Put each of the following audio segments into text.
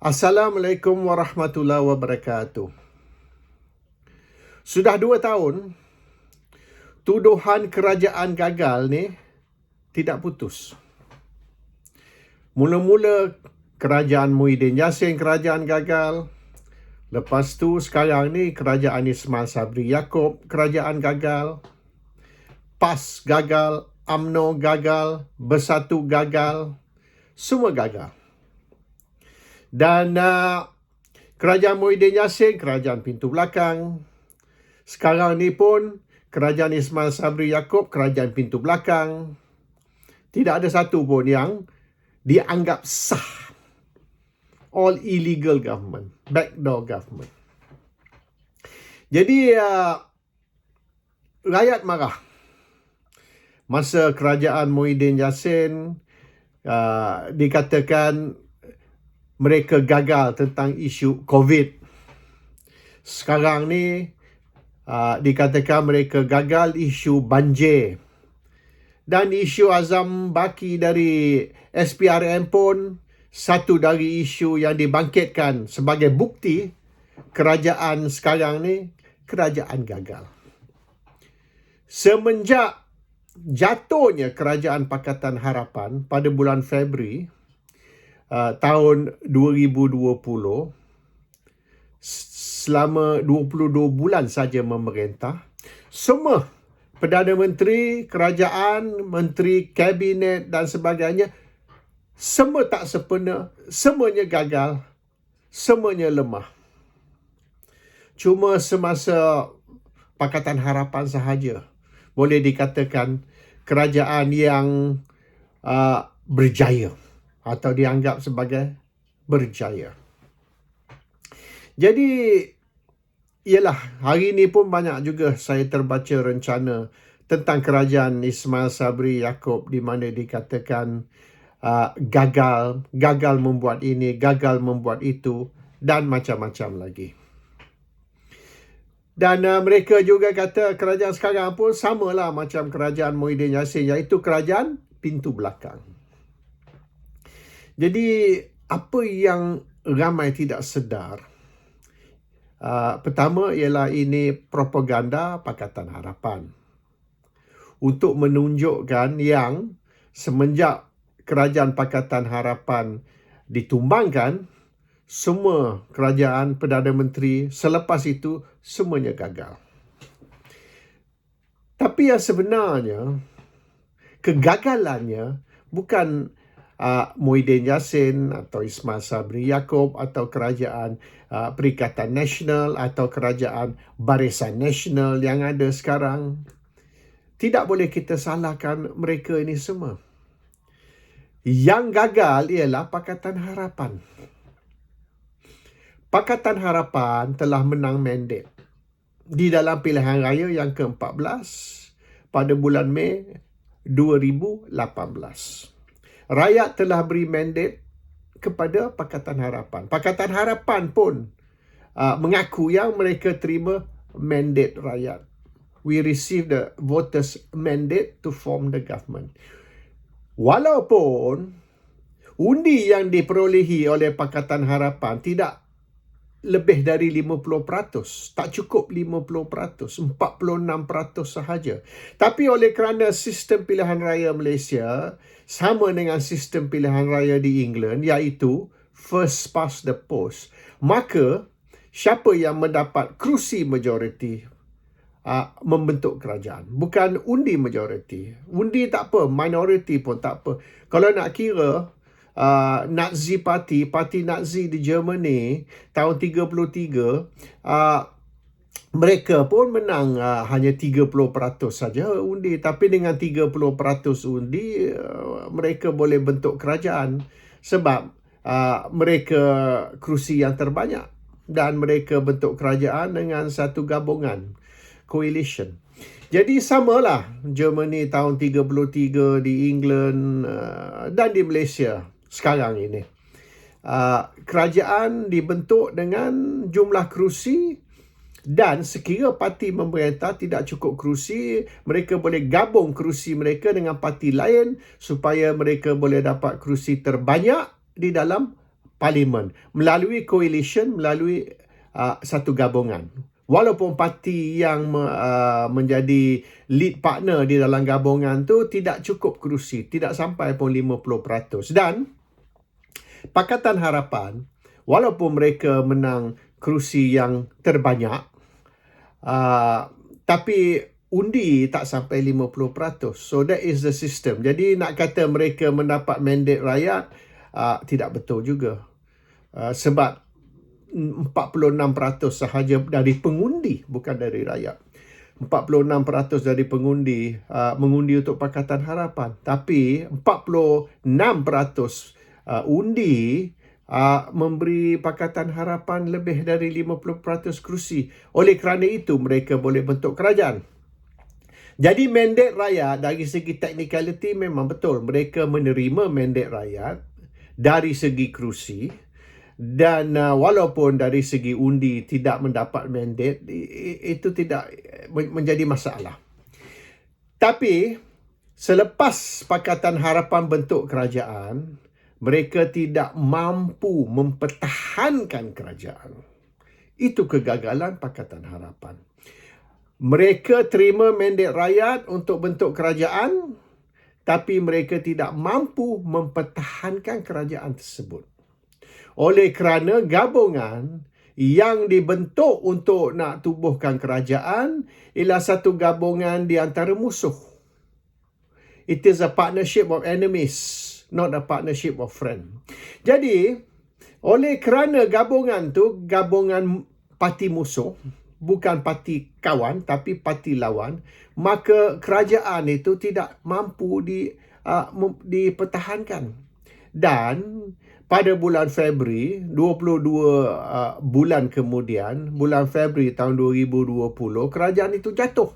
Assalamualaikum warahmatullahi wabarakatuh. Sudah 2 tahun, tuduhan kerajaan gagal ni tidak putus. Mula-mula kerajaan Muhyiddin Yassin kerajaan gagal. Lepas tu sekarang ni kerajaan Ismail Sabri Yaakob kerajaan gagal. PAS gagal, UMNO gagal, Bersatu gagal. Semua gagal. Dan kerajaan Muhyiddin Yassin kerajaan pintu belakang. Sekarang ni pun kerajaan Ismail Sabri Yaakob kerajaan pintu belakang. Tidak ada satu pun yang dianggap sah. All illegal government, backdoor government. Jadi rakyat marah. Masa kerajaan Muhyiddin Yassin dikatakan mereka gagal tentang isu COVID. Sekarang ni dikatakan mereka gagal isu banjir. Dan isu Azam Baki dari SPRM pun satu dari isu yang dibangkitkan sebagai bukti kerajaan sekarang ni kerajaan gagal. Semenjak jatuhnya kerajaan Pakatan Harapan pada bulan Februari tahun 2020, selama 22 bulan saja memerintah, semua Perdana Menteri, kerajaan, Menteri Kabinet dan sebagainya, semua tak sempurna, semuanya gagal, semuanya lemah. Cuma semasa Pakatan Harapan sahaja boleh dikatakan kerajaan yang berjaya atau dianggap sebagai berjaya. Jadi, ialah hari ini pun banyak juga saya terbaca rencana tentang kerajaan Ismail Sabri Yaakob di mana dikatakan gagal membuat ini, gagal membuat itu dan macam-macam lagi. Dan mereka juga kata kerajaan sekarang pun samalah macam kerajaan Muhyiddin Yassin, iaitu kerajaan pintu belakang. Jadi apa yang ramai tidak sedar, pertama ialah ini propaganda Pakatan Harapan untuk menunjukkan yang semenjak kerajaan Pakatan Harapan ditumbangkan, semua kerajaan Perdana Menteri selepas itu semuanya gagal. Tapi yang sebenarnya kegagalannya bukan Muhyiddin Yassin atau Ismail Sabri Yaakob atau kerajaan Perikatan Nasional atau kerajaan Barisan Nasional yang ada sekarang. Tidak boleh kita salahkan mereka ini semua. Yang gagal ialah Pakatan Harapan. Pakatan Harapan telah menang mandat di dalam pilihan raya yang ke-14 pada bulan Mei 2018. Rakyat telah beri mandat kepada Pakatan Harapan. Pakatan Harapan pun mengaku yang mereka terima mandat rakyat. We received the voters' mandate to form the government. Walaupun undi yang diperolehi oleh Pakatan Harapan tidak lebih dari 50%, tak cukup 50%, 46% sahaja. Tapi oleh kerana sistem pilihan raya Malaysia sama dengan sistem pilihan raya di England, iaitu first past the post, maka siapa yang mendapat kerusi majoriti membentuk kerajaan. Bukan undi majoriti. Undi tak apa, minoriti pun tak apa. Kalau nak kira Nazi Party Nazi di Germany tahun 33, mereka pun menang hanya 30% saja undi. Tapi dengan 30% undi, mereka boleh bentuk kerajaan sebab mereka kerusi yang terbanyak. Dan mereka bentuk kerajaan dengan satu gabungan, coalition. Jadi samalah Germany tahun 33, di England dan di Malaysia sekarang ini. Kerajaan dibentuk dengan jumlah kerusi dan sekira parti pemerintah tidak cukup kerusi, mereka boleh gabung kerusi mereka dengan parti lain supaya mereka boleh dapat kerusi terbanyak di dalam parlimen melalui coalition, melalui satu gabungan. Walaupun parti yang menjadi lead partner di dalam gabungan tu tidak cukup kerusi, tidak sampai pun 50%. Dan Pakatan Harapan, walaupun mereka menang kerusi yang terbanyak, tapi undi tak sampai 50%. So that is the system. Jadi nak kata mereka mendapat mandate rakyat, tidak betul juga. Sebab 46% sahaja dari pengundi, bukan dari rakyat. 46% dari pengundi mengundi untuk Pakatan Harapan. Tapi 46% undi memberi Pakatan Harapan lebih dari 50% kerusi. Oleh kerana itu, mereka boleh bentuk kerajaan. Jadi mandate rakyat dari segi technicality memang betul. Mereka menerima mandate rakyat dari segi kerusi. Dan walaupun dari segi undi tidak mendapat mandate, itu tidak menjadi masalah. Tapi selepas Pakatan Harapan bentuk kerajaan, mereka tidak mampu mempertahankan kerajaan. Itu kegagalan Pakatan Harapan. Mereka terima mandate rakyat untuk bentuk kerajaan, tapi mereka tidak mampu mempertahankan kerajaan tersebut. Oleh kerana gabungan yang dibentuk untuk nak tubuhkan kerajaan ialah satu gabungan di antara musuh. It is a partnership of enemies, not a partnership of friends. Jadi, oleh kerana gabungan tu gabungan parti musuh, bukan parti kawan tapi parti lawan, maka kerajaan itu tidak mampu dipertahankan. Dan pada bulan Februari, 22 bulan kemudian, bulan Februari tahun 2020, kerajaan itu jatuh.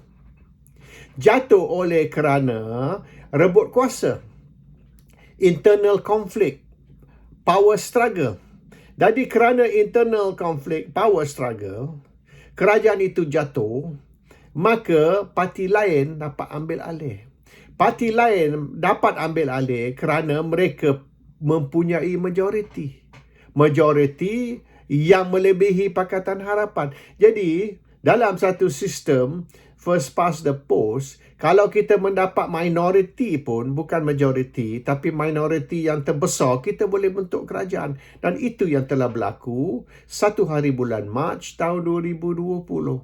Jatuh oleh kerana rebut kuasa, internal conflict, power struggle. Jadi kerana internal conflict, power struggle, kerajaan itu jatuh, maka parti lain dapat ambil alih. Parti lain dapat ambil alih kerana mereka mempunyai majoriti. Majoriti yang melebihi Pakatan Harapan. Jadi, dalam satu sistem first past the post, kalau kita mendapat minoriti pun, bukan majoriti, tapi minoriti yang terbesar, kita boleh bentuk kerajaan. Dan itu yang telah berlaku 1 hari bulan Mac tahun 2020.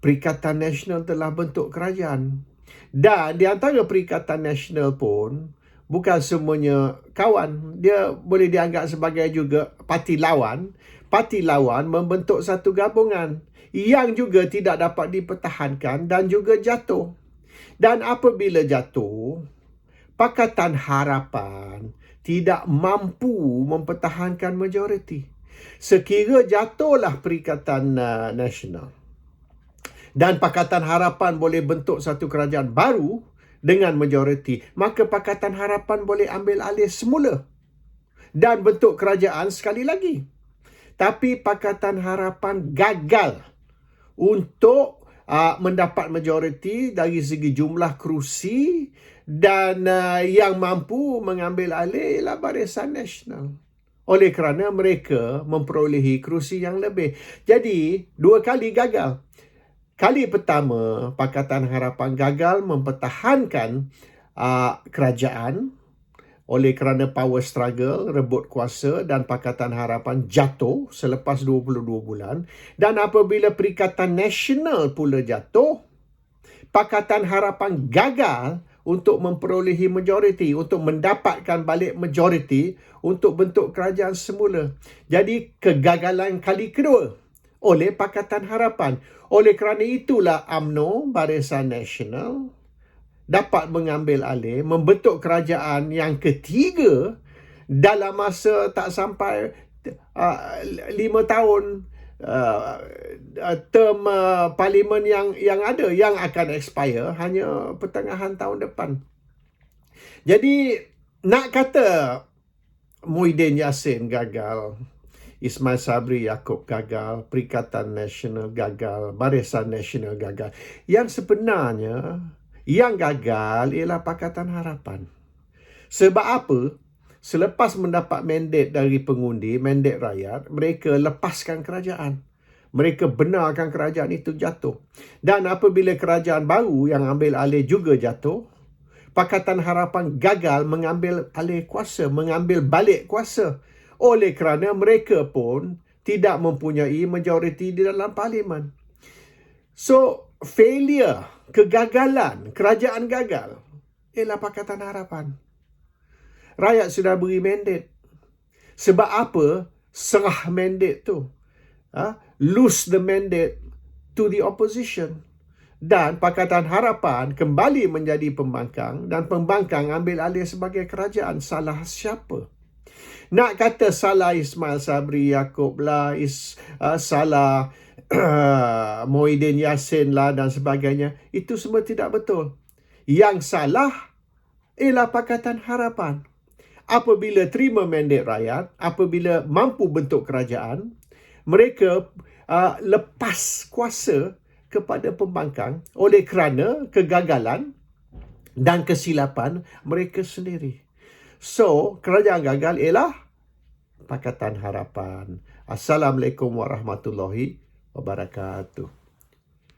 Perikatan Nasional telah bentuk kerajaan. Dan di antara Perikatan Nasional pun, bukan semuanya kawan. Dia boleh dianggap sebagai juga parti lawan. Parti lawan membentuk satu gabungan yang juga tidak dapat dipertahankan dan juga jatuh. Dan apabila jatuh, Pakatan Harapan tidak mampu mempertahankan majoriti. Sekira jatuhlah Perikatan Nasional dan Pakatan Harapan boleh bentuk satu kerajaan baru dengan majoriti, maka Pakatan Harapan boleh ambil alih semula dan bentuk kerajaan sekali lagi. Tapi Pakatan Harapan gagal untuk mendapat majoriti dari segi jumlah kerusi, dan yang mampu mengambil alih ialah Barisan Nasional. Oleh kerana mereka memperolehi kerusi yang lebih. Jadi, 2 kali gagal. Kali pertama, Pakatan Harapan gagal mempertahankan kerajaan oleh kerana power struggle, rebut kuasa, dan Pakatan Harapan jatuh selepas 22 bulan. Dan apabila Perikatan Nasional pula jatuh, Pakatan Harapan gagal untuk memperolehi majoriti, untuk mendapatkan balik majoriti untuk bentuk kerajaan semula. Jadi, kegagalan kali kedua oleh Pakatan Harapan. Oleh kerana itulah UMNO, Barisan Nasional, dapat mengambil alih, membentuk kerajaan yang ketiga dalam masa tak sampai 5 tahun. Term parlimen yang ada, yang akan expire hanya pertengahan tahun depan. Jadi, nak kata Muhyiddin Yassin gagal, Ismail Sabri Yaakob gagal, Perikatan Nasional gagal, Barisan Nasional gagal. Yang sebenarnya yang gagal ialah Pakatan Harapan. Sebab apa? Selepas mendapat mandat dari pengundi, mandat rakyat, mereka lepaskan kerajaan. Mereka benarkan kerajaan itu jatuh. Dan apabila kerajaan baru yang ambil alih juga jatuh, Pakatan Harapan gagal mengambil alih kuasa, mengambil balik kuasa. Oleh kerana mereka pun tidak mempunyai majoriti di dalam parlimen. So, failure, kegagalan, kerajaan gagal ialah Pakatan Harapan. Rakyat sudah beri mandat. Sebab apa? Serah mandat tu. Lose the mandate to the opposition. Dan Pakatan Harapan kembali menjadi pembangkang dan pembangkang ambil alih sebagai kerajaan. Salah siapa? Nak kata salah Ismail Sabri Yaakob lah, salah Muhyiddin Yassin lah dan sebagainya. Itu semua tidak betul. Yang salah ialah Pakatan Harapan. Apabila terima mandat rakyat, apabila mampu bentuk kerajaan, mereka lepas kuasa kepada pembangkang oleh kerana kegagalan dan kesilapan mereka sendiri. So, kerajaan gagal ialah Pakatan Harapan. Assalamualaikum warahmatullahi wabarakatuh.